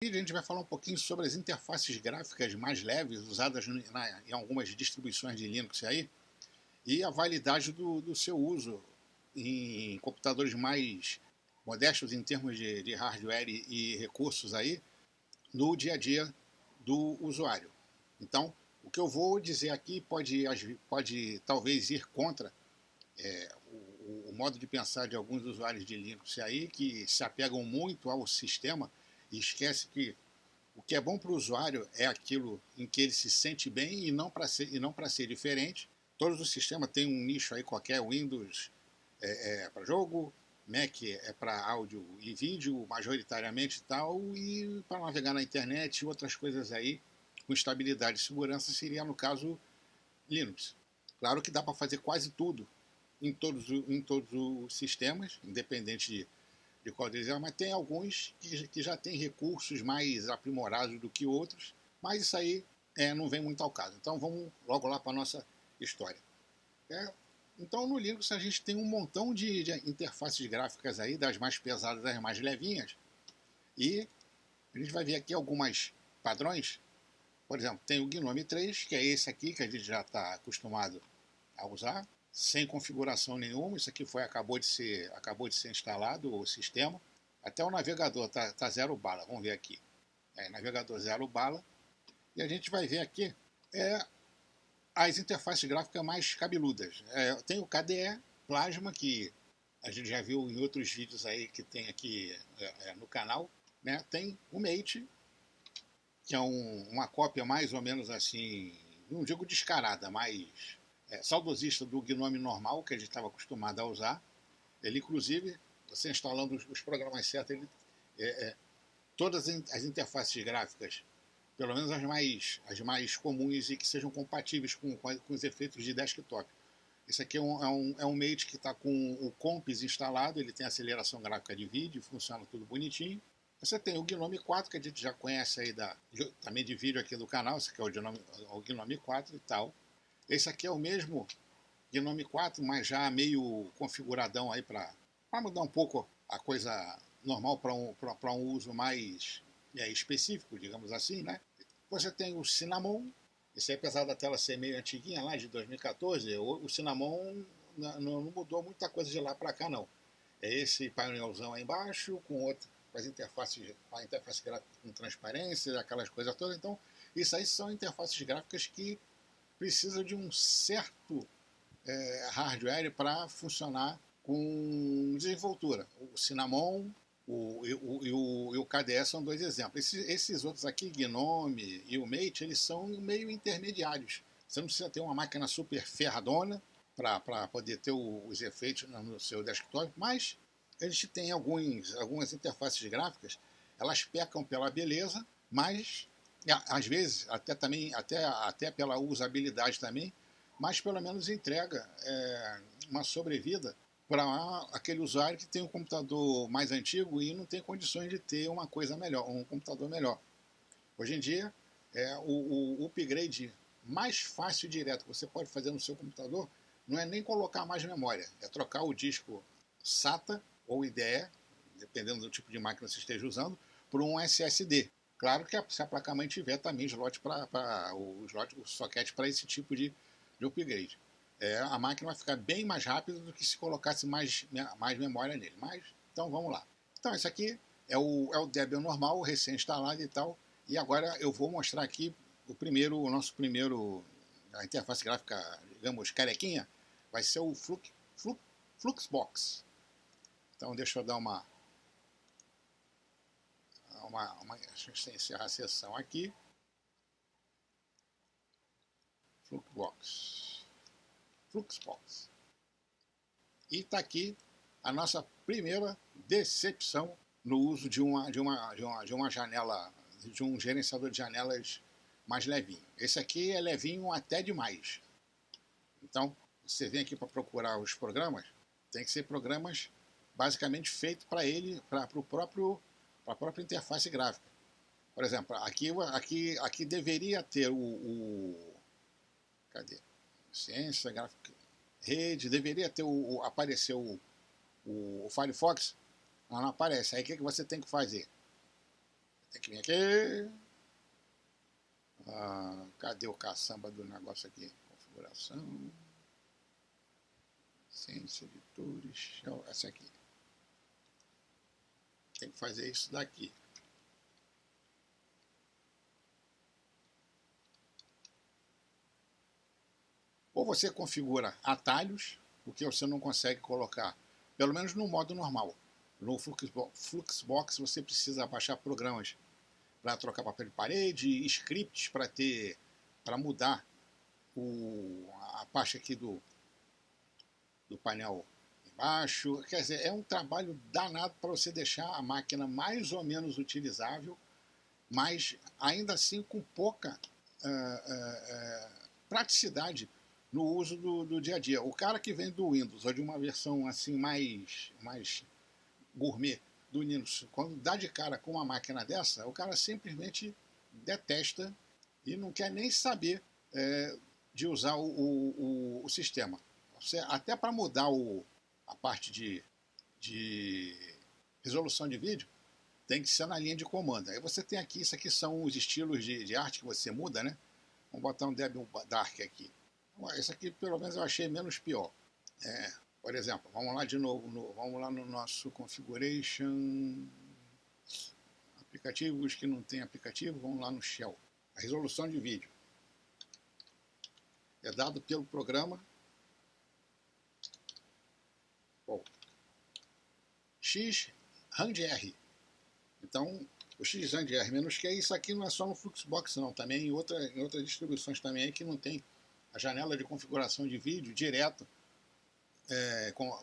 Hoje a gente vai falar um pouquinho sobre as interfaces gráficas mais leves usadas em algumas distribuições de Linux aí e a validade do seu uso em computadores mais modestos em termos de hardware e recursos aí no dia a dia do usuário. Então, o que eu vou dizer aqui pode talvez ir contra o modo de pensar de alguns usuários de Linux aí que se apegam muito ao sistema e esquece que o que é bom para o usuário é aquilo em que ele se sente bem e não para ser diferente. Todos os sistemas têm um nicho aí qualquer, Windows é para jogo, Mac é para áudio e vídeo, majoritariamente e tal, e para navegar na internet e outras coisas aí, com estabilidade e segurança, seria, no caso, Linux. Claro que dá para fazer quase tudo em todos os sistemas, independente de qual deles é, mas tem alguns que já têm recursos mais aprimorados do que outros, mas isso aí não vem muito ao caso. Então vamos logo lá para a nossa história. Então no Linux a gente tem um montão de interfaces gráficas aí, das mais pesadas às mais levinhas, e a gente vai ver aqui algumas padrões. Por exemplo, tem o GNOME 3, que é esse aqui que a gente já está acostumado a usar, sem configuração nenhuma. Isso aqui acabou de ser instalado o sistema. Até o navegador tá zero bala. Vamos ver aqui. Navegador zero bala. E a gente vai ver aqui as interfaces gráficas mais cabeludas. Tem o KDE Plasma, que a gente já viu em outros vídeos aí que tem aqui no canal. Né? Tem o Mate, que é uma cópia mais ou menos assim, não digo descarada, mas saudosista do GNOME normal, que a gente estava acostumado a usar. Ele, inclusive, você instalando os programas certos, todas as interfaces gráficas, pelo menos as mais comuns e que sejam compatíveis com os efeitos de desktop. Esse aqui é um Mate que está com o Comps instalado, ele tem aceleração gráfica de vídeo, funciona tudo bonitinho. Você tem o GNOME 4, que a gente já conhece aí também de vídeo aqui do canal, esse aqui é o GNOME 4 e tal. Esse aqui é o mesmo GNOME 4, mas já meio configuradão aí para mudar um pouco a coisa normal para um uso mais específico, digamos assim, né? Você tem o Cinnamon, esse aí, apesar da tela ser meio antiguinha, lá de 2014, o Cinnamon não mudou muita coisa de lá para cá, não. É esse painéilzão aí embaixo, com a interface gráfica com transparência, aquelas coisas todas. Então, isso aí são interfaces gráficas que precisam de um certo hardware para funcionar com desenvoltura. O Cinnamon e o KDE são dois exemplos. Esses outros aqui, Gnome e o Mate, eles são meio intermediários. Você não precisa ter uma máquina super ferradona para poder ter os efeitos no seu desktop, mas a gente tem algumas interfaces gráficas, elas pecam pela beleza, mas às vezes até pela usabilidade também, mas pelo menos entrega uma sobrevida para aquele usuário que tem um computador mais antigo e não tem condições de ter uma coisa melhor, um computador melhor. Hoje em dia, o upgrade mais fácil e direto que você pode fazer no seu computador não é nem colocar mais memória, é trocar o disco SATA ou IDE, dependendo do tipo de máquina que você esteja usando, por um SSD. Claro que se a placa-mãe tiver também o socket para esse tipo de upgrade. A máquina vai ficar bem mais rápida do que se colocasse mais memória nele. Mas, então vamos lá. Então, esse aqui é o Debian normal, recém-instalado e tal. E agora eu vou mostrar aqui a interface gráfica, digamos, carequinha, vai ser o Fluxbox. Então deixa eu dar deixa eu encerrar a sessão aqui. Fluxbox. E está aqui a nossa primeira decepção no uso de uma janela, de um gerenciador de janelas mais levinho. Esse aqui é levinho até demais. Então, você vem aqui para procurar os programas, tem que ser programas basicamente feitos para ele, para a própria interface gráfica. Por exemplo, aqui deveria ter cadê? Ciência, gráfica, rede, deveria ter aparecer o Firefox, não aparece. Aí o que você tem que fazer? Tem que vir aqui. Cadê o caçamba do negócio aqui? Configuração. Ciência, editores. Essa aqui. Tem que fazer isso daqui. Ou você configura atalhos, porque você não consegue colocar, pelo menos no modo normal. No Fluxbox você precisa baixar programas para trocar papel de parede, scripts para mudar a parte aqui do painel embaixo. Quer dizer, é um trabalho danado para você deixar a máquina mais ou menos utilizável, mas ainda assim com pouca praticidade no uso do dia a dia. O cara que vem do Windows ou de uma versão assim mais gourmet do Linux, quando dá de cara com uma máquina dessa, o cara simplesmente detesta e não quer nem saber de usar o sistema. Você, até para mudar a parte de resolução de vídeo, tem que ser na linha de comando. Aí você tem aqui, isso aqui são os estilos de arte que você muda, né? Vamos botar um Debian Dark aqui. Esse aqui, pelo menos, eu achei menos pior. Por exemplo, vamos lá de novo, vamos lá no nosso Configuration, aplicativos que não tem aplicativo, vamos lá no Shell. A resolução de vídeo é dado pelo programa XRANDR. Então, o XRANDR-Q, isso aqui não é só no Fluxbox, não, também em outras distribuições também aí que não tem a janela de configuração de vídeo direto,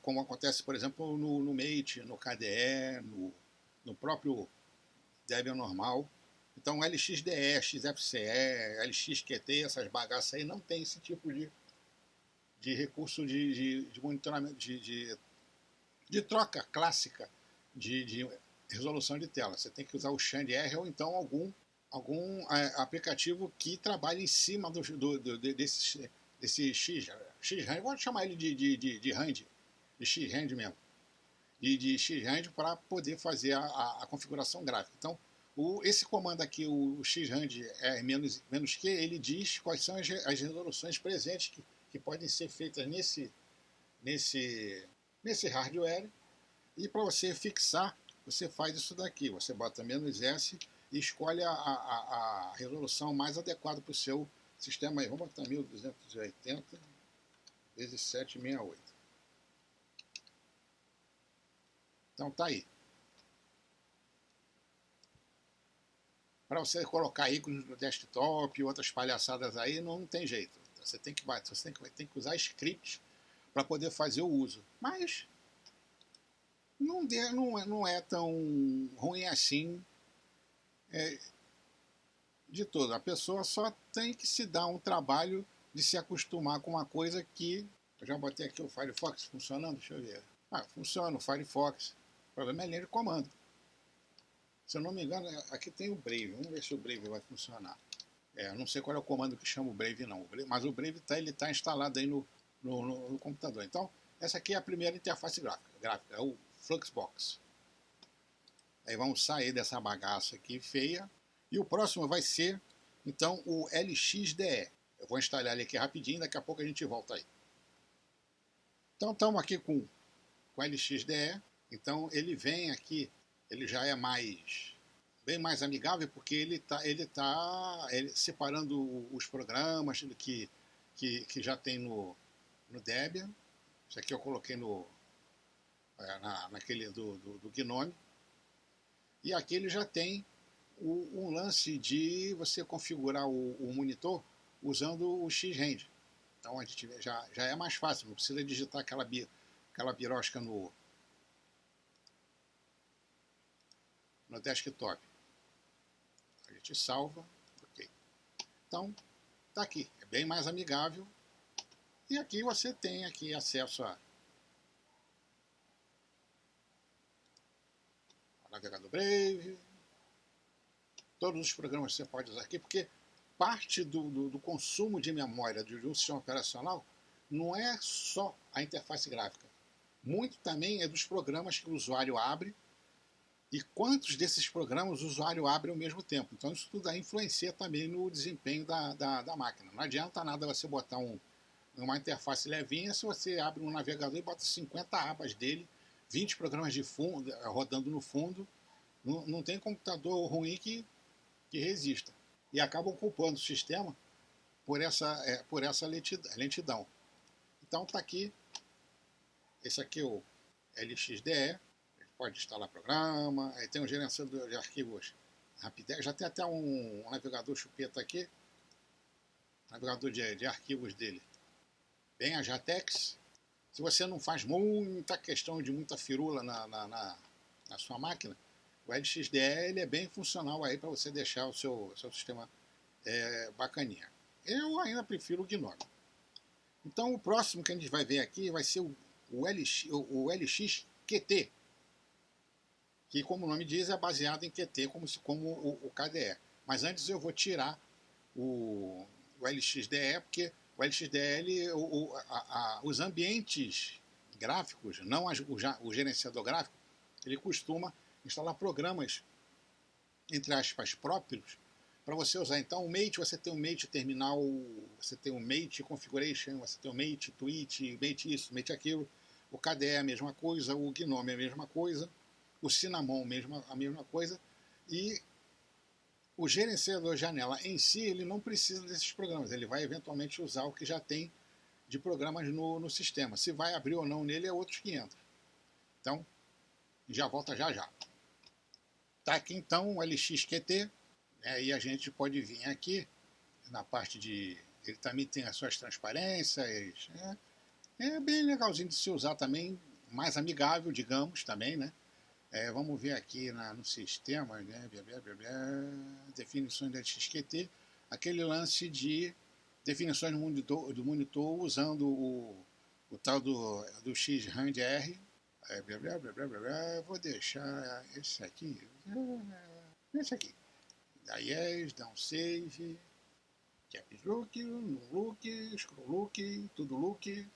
como acontece, por exemplo, no Mate, no KDE, no próprio Debian normal. Então, LXDE, XFCE, LXQT, essas bagaças aí não tem esse tipo de recurso de monitoramento, de troca clássica de resolução de tela. Você tem que usar o XANDR ou então algum aplicativo que trabalhe em cima desse XRAND. Vou chamar ele de RAND, de XRAND mesmo. De XRAND para poder fazer a configuração gráfica. Então, esse comando aqui, o XRAND-Q, ele diz quais são as resoluções presentes que podem ser feitas nesse hardware. E para você fixar, você faz isso daqui. Você bota "-S" e escolhe a resolução mais adequada para o seu sistema aí. Vamos botar 1280 vezes 768. Então tá aí. Para você colocar ícones no desktop e outras palhaçadas aí, não tem jeito. Você tem que usar scripts para poder fazer o uso. Mas não é tão ruim assim de todo. A pessoa só tem que se dar um trabalho de se acostumar com uma coisa que... Eu já botei aqui o Firefox funcionando, deixa eu ver. Funciona o Firefox. O problema é a linha de comando. Se eu não me engano, aqui tem o Brave. Vamos ver se o Brave vai funcionar. Eu não sei qual é o comando que chama o Brave, não. Mas o Brave está instalado aí no computador. Então, essa aqui é a primeira interface gráfica. É o Fluxbox. Aí vamos sair dessa bagaça aqui feia. E o próximo vai ser, então, o LXDE. Eu vou instalar ele aqui rapidinho, daqui a pouco a gente volta aí. Então, estamos aqui com o LXDE. Então, ele vem aqui, ele já é bem mais amigável, porque ele tá separando os programas que já tem no Debian. Isso aqui eu coloquei naquele do GNOME. E aqui ele já tem um lance de você configurar o monitor usando o XRAND. Então a gente já é mais fácil, não precisa digitar aquela birosca no desktop. A gente salva, ok. Então, tá aqui, é bem mais amigável. E aqui você tem aqui acesso a navegador Brave, todos os programas que você pode usar aqui, porque parte do consumo de memória de um sistema operacional não é só a interface gráfica. Muito também é dos programas que o usuário abre e quantos desses programas o usuário abre ao mesmo tempo. Então isso tudo aí influencia também no desempenho da máquina. Não adianta nada você botar uma interface levinha se você abre um navegador e bota 50 abas dele, 20 programas de fundo rodando no fundo. Não tem computador ruim que resista. E acabam culpando o sistema por essa lentidão. Então está aqui, esse aqui é o LXDE, pode instalar programa, aí tem um gerenciador de arquivos Rapidex, já tem até um navegador chupeta aqui, navegador de arquivos dele, bem a Jatex. Se você não faz muita questão de muita firula na sua máquina, o LXDE ele é bem funcional aí para você deixar o seu sistema bacaninha. Eu ainda prefiro o GNOME. Então o próximo que a gente vai ver aqui vai ser o LXQT, que, como o nome diz, é baseado em Qt, como o KDE. Mas antes eu vou tirar o LXDE, porque o LXDE, os ambientes gráficos, não o gerenciador gráfico, ele costuma instalar programas, entre aspas, próprios, para você usar. Então, o Mate, você tem o Mate Terminal, você tem o Mate Configuration, você tem o Mate Tweet, Mate isso, Mate aquilo. O KDE é a mesma coisa, o GNOME é a mesma coisa, o Cinnamon a mesma coisa, e o gerenciador de janela em si, ele não precisa desses programas, ele vai eventualmente usar o que já tem de programas no sistema. Se vai abrir ou não nele é outros 500. Então, já volta já já. Tá aqui então o LXQT, e a gente pode vir aqui na parte de... Ele também tem as suas transparências, é bem legalzinho de se usar também, mais amigável, digamos, também, né? Vamos ver aqui no sistema, né? Definições da XQT, aquele lance de definições do monitor usando o tal do XRandR. Vou deixar esse aqui. Da Yes, down save, caps look, no look, scroll look, tudo look.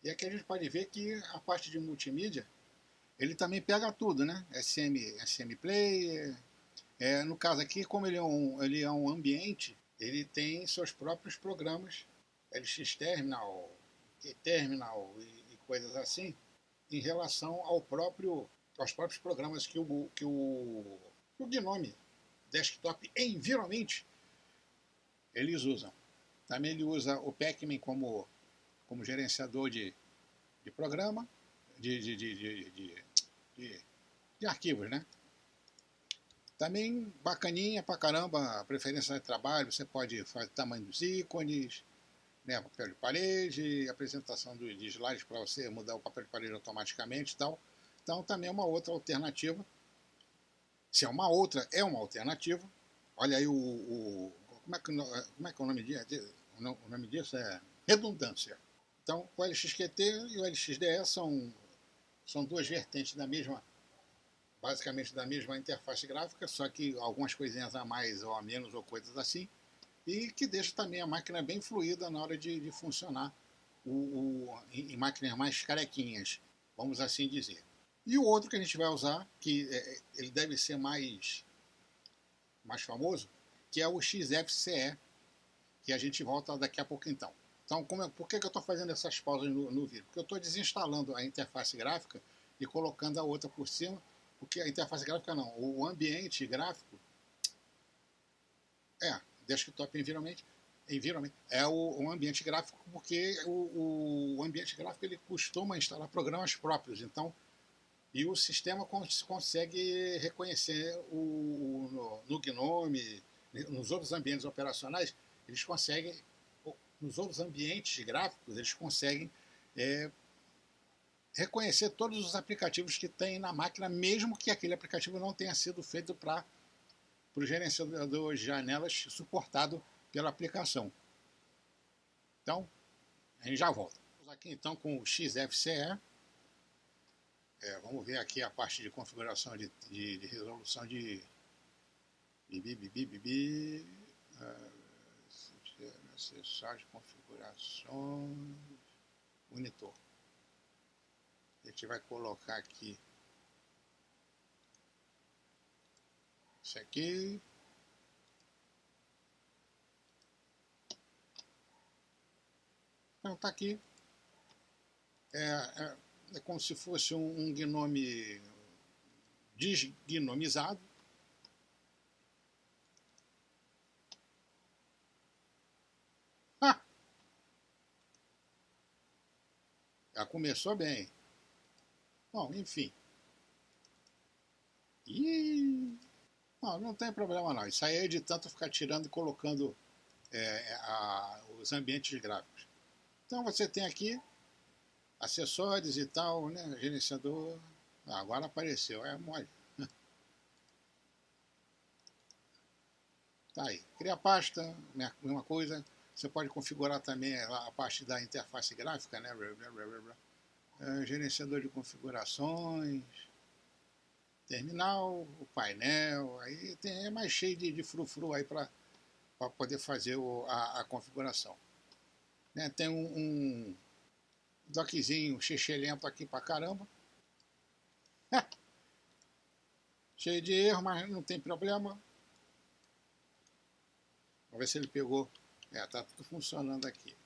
E aqui a gente pode ver que a parte de multimídia ele também pega tudo, né? SM Player. No caso aqui, como ele é um ambiente, ele tem seus próprios programas, LX Terminal, Terminal e coisas assim, em relação aos próprios programas que o GNOME Desktop Environment eles usam. Também ele usa o Pacman como gerenciador de programa, de arquivos, né? Também bacaninha pra caramba, a preferência de trabalho, você pode fazer tamanho dos ícones, né, papel de parede, apresentação de slides para você mudar o papel de parede automaticamente e tal. Então também é uma outra alternativa. Se é uma outra, é uma alternativa. Olha aí como é que é o nome disso? O nome disso é redundância. Então o LXQT e o LXDE são duas vertentes basicamente da mesma interface gráfica, só que algumas coisinhas a mais ou a menos ou coisas assim, e que deixa também a máquina bem fluida na hora de funcionar em máquinas mais carequinhas, vamos assim dizer. E o outro que a gente vai usar, que ele deve ser mais famoso, que é o XFCE, que a gente volta daqui a pouco então. Então, por que eu estou fazendo essas pausas no vídeo? Porque eu estou desinstalando a interface gráfica e colocando a outra por cima, porque a interface gráfica não, o ambiente gráfico Desktop Environment é um ambiente gráfico, porque o ambiente gráfico ele costuma instalar programas próprios, então, e o sistema consegue reconhecer no GNOME, nos outros ambientes operacionais, eles conseguem, nos outros ambientes gráficos, eles conseguem reconhecer todos os aplicativos que tem na máquina, mesmo que aquele aplicativo não tenha sido feito para o gerenciador de janelas suportado pela aplicação. Então, a gente já volta. Vamos aqui então com o XFCE. Vamos ver aqui a parte de configuração de resolução acessar de configurações, monitor. A gente vai colocar aqui Esse aqui. Então tá aqui. É como se fosse um Gnome desgnomizado. Ah! Já começou bem. Bom, enfim. Ih! Não tem problema não. Isso aí é de tanto ficar tirando e colocando os ambientes gráficos. Então você tem aqui acessórios e tal, né? Gerenciador. Agora apareceu, é mole. Tá aí. Cria pasta, mesma coisa. Você pode configurar também a parte da interface gráfica, né? Gerenciador de configurações, terminal, o painel, aí é mais cheio de frufru aí para poder fazer a configuração. Né? Tem um dockzinho xixelento aqui pra caramba. Cheio de erro, mas não tem problema. Vamos ver se ele pegou. Tá tudo funcionando aqui.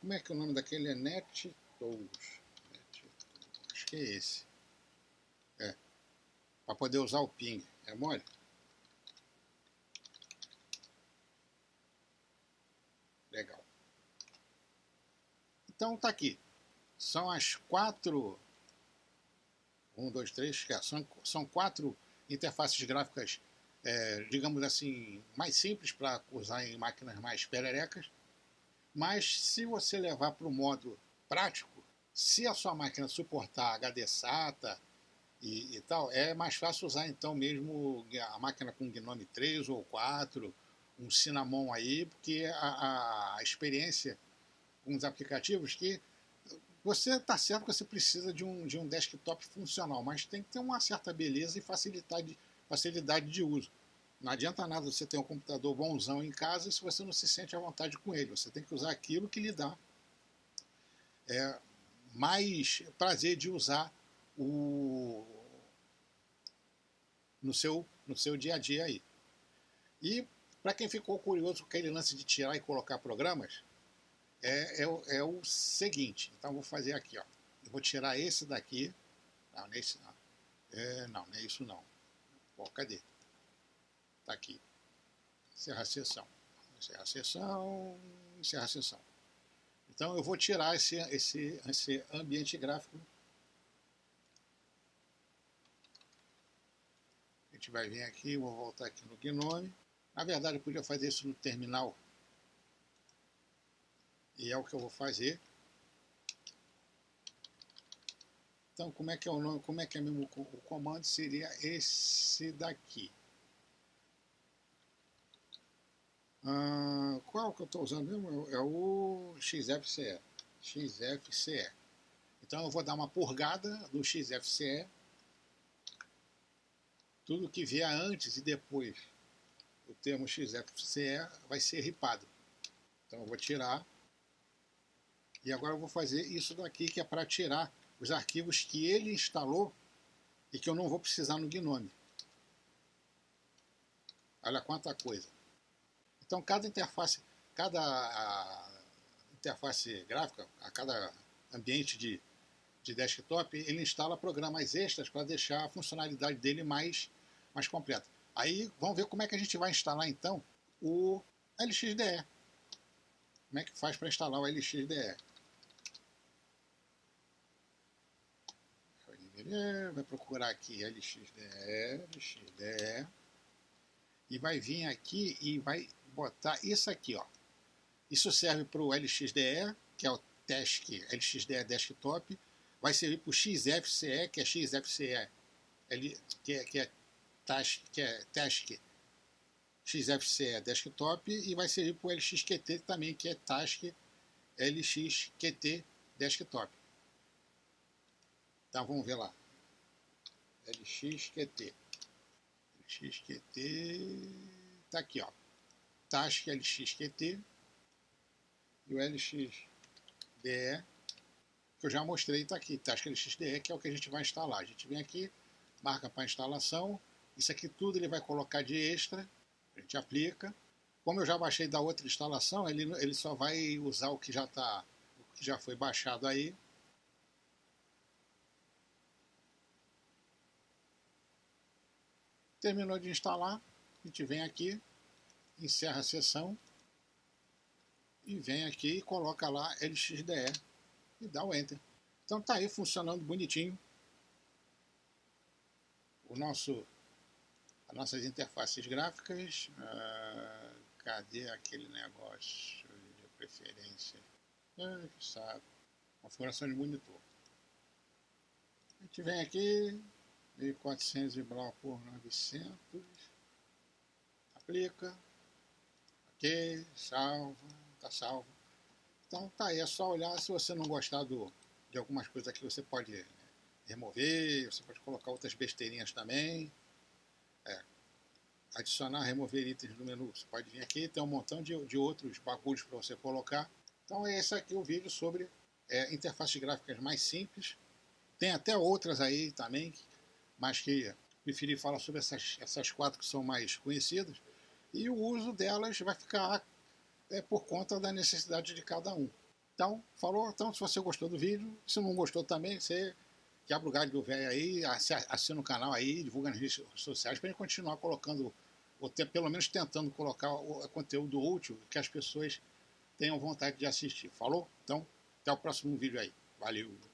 Como é que é o nome daquele? É NetTools. Acho que é esse. Para poder usar o ping. É mole? Legal. Então tá aqui. São as 4. 1, 2, 3. São 4 interfaces gráficas, digamos assim, mais simples para usar em máquinas mais pererecas. Mas se você levar para o modo prático, se a sua máquina suportar HD SATA e tal, é mais fácil usar então mesmo a máquina com Gnome 3 ou 4, um Cinnamon aí, porque a experiência com os aplicativos que você está certo que você precisa de um desktop funcional, mas tem que ter uma certa beleza e facilidade de uso. Não adianta nada você ter um computador bonzão em casa se você não se sente à vontade com ele. Você tem que usar aquilo que lhe dá mais prazer de usar no seu dia a dia aí. E para quem ficou curioso com aquele lance de tirar e colocar programas, é o seguinte. Então vou fazer aqui, ó. Eu vou tirar esse daqui. Não, não é esse não. Não é isso não. Pô, cadê? Tá aqui. Encerrar a sessão. Encerrar a sessão. Encerrar a sessão. Então eu vou tirar esse ambiente gráfico. A gente vai vir aqui, vou voltar aqui no Gnome. Na verdade eu podia fazer isso no terminal. E é o que eu vou fazer. Então como é que é o nome, como é que é mesmo o comando? Seria esse daqui. Qual que eu estou usando mesmo? É o XFCE. XFCE. Então eu vou dar uma purgada do XFCE. Tudo que vier antes e depois o termo XFCE vai ser ripado. Então eu vou tirar. E agora eu vou fazer isso daqui, que é para tirar os arquivos que ele instalou e que eu não vou precisar no Gnome. Olha quanta coisa. Então cada interface gráfica, a cada ambiente de desktop, ele instala programas extras para deixar a funcionalidade dele mais completa. Aí vamos ver como é que a gente vai instalar então o LXDE. Como é que faz para instalar o LXDE? Vai procurar aqui LXDE e vai vir aqui e vai botar isso aqui, ó. Isso serve para o LXDE, que é o LXDE Desktop, vai servir para o XFCE, que é XFCE, que é Task XFCE Desktop, e vai servir para o LXQT também, que é Task LXQT Desktop. Então vamos ver lá. LXQT. LXQT. Tá aqui, ó. Task LXQT. E o LX DE, que eu já mostrei, está aqui, Task LXDE, que é o que a gente vai instalar. A gente vem aqui, marca para instalação, isso aqui tudo ele vai colocar de extra, a gente aplica. Como eu já baixei da outra instalação, ele só vai usar o que já tá, o que já foi baixado aí. Terminou de instalar, a gente vem aqui, encerra a sessão e vem aqui e coloca lá LXDE e dá o Enter. Então tá aí funcionando bonitinho o nosso, as nossas interfaces gráficas. Cadê aquele negócio de preferência? Que sabe. Configuração de monitor. A gente vem aqui, 1400 e blá por 900, aplica, ok, salva, tá salvo. Então tá aí, é só olhar. Se você não gostar de algumas coisas aqui, você pode remover, você pode colocar outras besteirinhas também. Adicionar, remover itens do menu. Você pode vir aqui, tem um montão de outros bagulhos para você colocar. Então é esse aqui o vídeo sobre interfaces gráficas mais simples. Tem até outras aí também, mas que preferi falar sobre essas quatro que são mais conhecidas. E o uso delas vai ficar por conta da necessidade de cada um. Então, falou? Então, se você gostou do vídeo, se não gostou também, você quebra o galho do velho aí, assina o canal aí, divulga nas redes sociais para a gente continuar colocando, ou pelo menos tentando colocar o conteúdo útil que as pessoas tenham vontade de assistir. Falou? Então, até o próximo vídeo aí. Valeu!